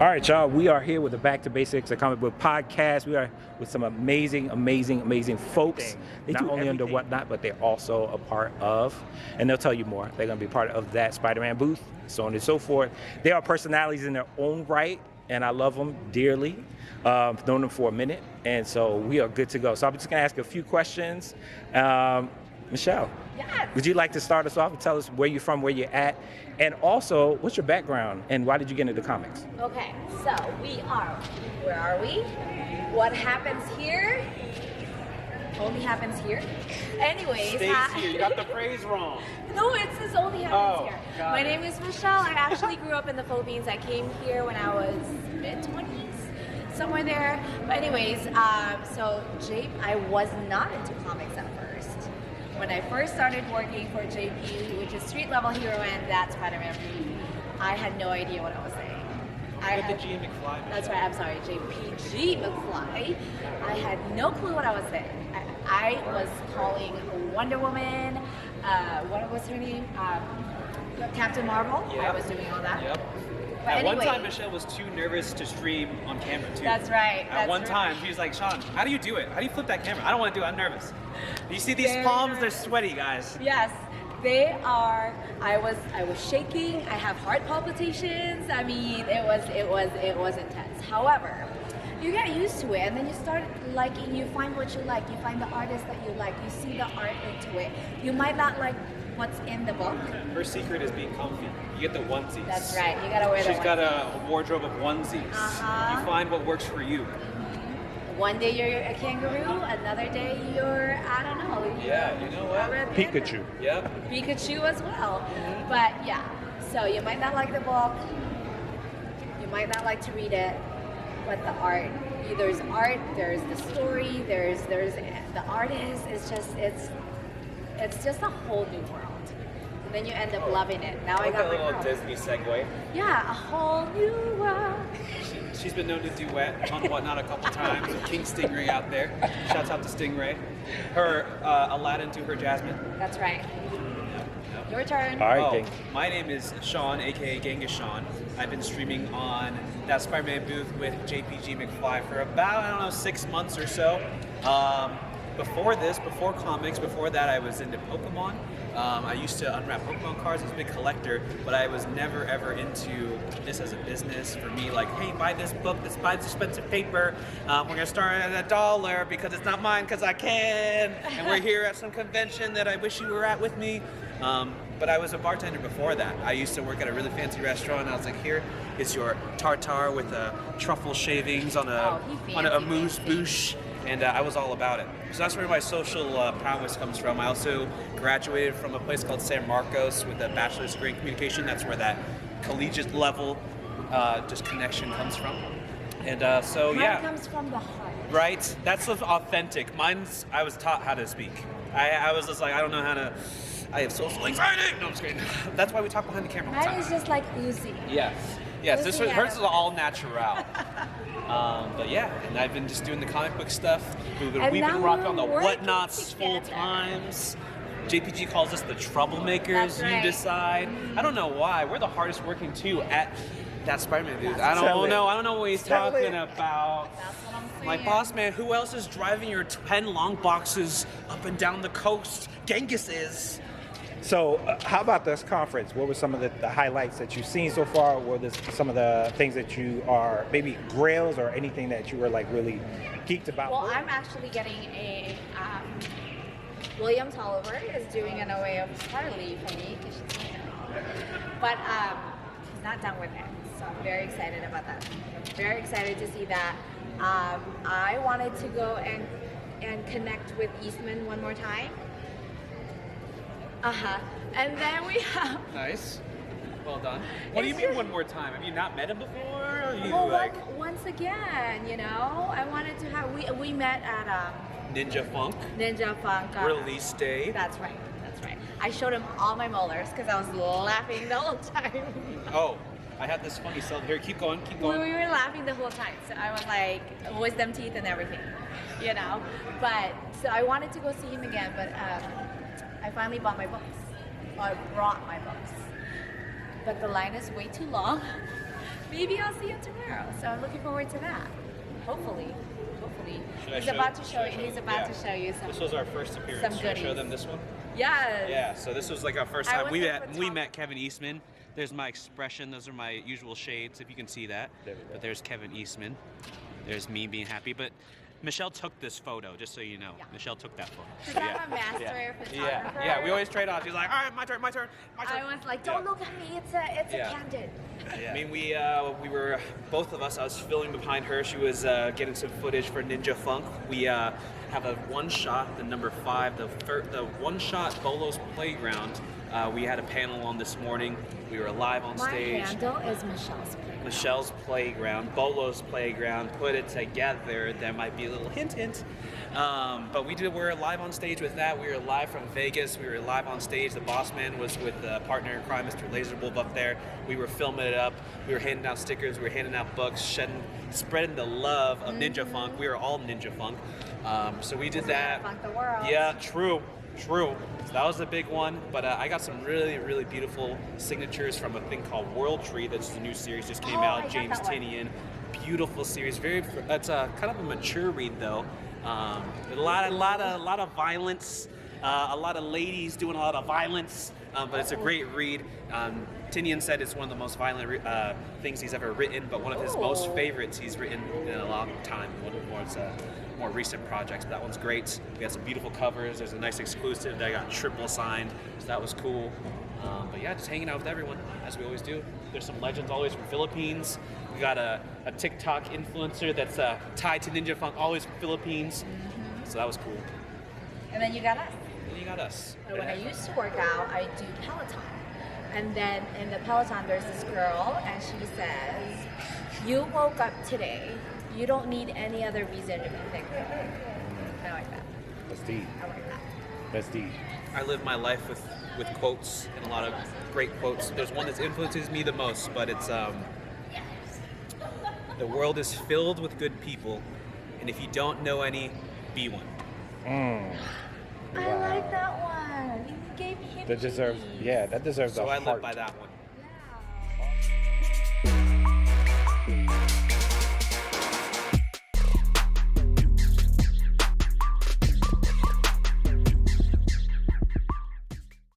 All right, y'all, we are here with the Back to Basics, a comic book podcast. We are with some amazing folks. They not only under Whatnot, but they're also a part of, and they'll tell you more. They're going to be part of that Spider-Man booth, so on and so forth. They are personalities in their own right, and I love them dearly. I've known them for a minute, and so we are good to go. So I'm just going to ask a few questions. Michelle, yes. Would you like to start us off and tell us where you're from, where you're at, and also what's your background and why did you get into comics? Okay, so where are we? What happens here only happens here. Anyways, stays here. You got the phrase wrong. No, it says only happens here. My it. name is Michelle. I actually grew up in the Philippines. I came here when I was mid-20s, somewhere there. But anyways, I was not into comics at first. When I first started working for JP, which is Street Level Hero and ThatSpidermanBooth, I had no idea what I was saying. The G McFly. That's right, I'm sorry, JPG McFly. I had no clue what I was saying. I was calling Wonder Woman, what was her name? Captain Marvel. Yep. I was doing all that. Yep. But At one time, Michelle was too nervous to stream on camera, too. That's right. At one time, she was like, Shawn, how do you do it? How do you flip that camera? I don't want to do it. I'm nervous. You see these palms? They're sweaty, guys. Yes, they are. I was shaking. I have heart palpitations. I mean, it was intense. However, you get used to it, and then you start liking. You find what you like. You find the artist that you like. You see the art into it. You might not like what's in the book. Her secret is being comfy. You get the onesies. That's right. You gotta wear the onesies. She's got a wardrobe of onesies. You find what works for you. One day you're a kangaroo, another day you're, I don't know. Yeah, you know what? Pikachu. Yep. Pikachu as well. But yeah, so you might not like the book, you might not like to read it, but the art, there's the story, there's the artist, it's just a whole new world. And then you end up loving it. Now I got a little Disney segue. Yeah, a whole new world. She's been known to duet on Whatnot a couple times with King Stingray out there. Shouts out to Stingray. Her Aladdin to her Jasmine. That's right. Your turn. All right, my name is Shawn, aka Genghis Shawn. I've been streaming on that Spider-Man booth with JPG McFly for about, 6 months or so. Before comics, before that I was into Pokemon. I used to unwrap Pokemon cards. I was a big collector, but I was never ever into this as a business. For me, like, hey, buy this book, buy this expensive paper. We're gonna start at $1 because it's not mine because I can. And we're here at some convention that I wish you were at with me. But I was a bartender before that. I used to work at a really fancy restaurant. And I was like, here is your tartare with truffle shavings on a mousse bouche. And I was all about it. So that's where my social prowess comes from. I also graduated from a place called San Marcos with a bachelor's degree in communication. That's where that collegiate level just connection comes from. And Mine comes from the heart. Right? That's what's authentic. I was taught how to speak. I was just like, I don't know how to, I have social anxiety. No, I'm just kidding. That's why we talk behind the camera all the time. Mine is just like Uzi. Yes, hers is all natural. But yeah, and I've been just doing the comic book stuff. We've been rocking on the Whatnots full times. JPG calls us the troublemakers. Right. You decide. I don't know why. We're the hardest working too at that Spider-Man dude. I don't know what he's talking about. That's what I'm saying. My boss man, who else is driving your 10 long boxes up and down the coast? Genghis is. So how about this conference? What were some of the highlights that you've seen so far? What were some of the things that you are, maybe grails or anything that you were like really geeked about? Well, I'm actually getting a, William Tolliver is doing an OA of Harley for me, because she's my girl. But he's not done with it, so I'm very excited about that. Very excited to see that. I wanted to go and connect with Eastman one more time. And then we have... Nice. Well done. What do you mean one more time? Have you not met him before? Or you once again, I wanted to have... We met at... Ninja Funk. Release day. That's right. I showed him all my molars because I was laughing the whole time. Oh, I had this funny self here. Keep going. We were laughing the whole time. So I was like, wisdom teeth and everything, But, so I wanted to go see him again, but... I finally bought my books, or brought my books, but the line is way too long Maybe I'll see him tomorrow. So I'm looking forward to that. Hopefully. He's about to show you some. This was our first appearance. Some Should I show goodies. them this one? Yes. Yeah. So this was like our first I time was we the met. We photographer. met Kevin Eastman. There's my expression. Those are my usual shades, if you can see that. There we go. But there's Kevin Eastman. There's me being happy. But Michelle took this photo, just so you know. Yeah. Michelle took that photo. Because I'm a master photographer. Yeah. We always trade off. She's like, all right, my turn. I was like, don't look at me. It's a Yeah. candid. I mean, we were, both of us, I was filming behind her. She was getting some footage for Ninja Funk. We have a one-shot, the number 5, the one-shot Bolo's Playground. We had a panel on this morning. We were live on My stage. handle is Michelle's Playground. Michelle's Playground, Bolo's Playground, put it together. There might be a little hint. But we're live on stage with that. We were live from Vegas. We were live on stage. The boss man was with partner in crime, Mr. Laserwolf, up there. We were filming it up. We were handing out stickers. We were handing out books, spreading the love of Ninja Funk. We were all Ninja Funk. So we did that. Funk the world. Yeah, true. So that was a big one, but I got some really, really beautiful signatures from a thing called World Tree. That's the new series, just came I out. got James that one. Tinian, beautiful series. It's kind of a mature read though. A lot of violence, a lot of ladies doing a lot of violence, but it's a great read. Tinian said it's one of the most violent things he's ever written, but one of his most favorites he's written in a long time. One of more recent projects. But that one's great. We got some beautiful covers. There's a nice exclusive that I got triple signed, so that was cool. But yeah, just hanging out with everyone, as we always do. There's some legends always from Philippines. We got a TikTok influencer that's tied to Ninja Funk, always from Philippines. So that was cool. And then you got us. And you got us. So when I used to work out, I do Peloton. And then in the Peloton, there's this girl, and she says, you woke up today. You don't need any other reason to be thankful. I like that. That's deep. I like that. That's deep. I live my life with quotes and a lot of great quotes. There's one that influences me the most, but it's the world is filled with good people, and if you don't know any, be one. I like that one. You gave him That deserves peace. that deserves So a I heart. live by that one.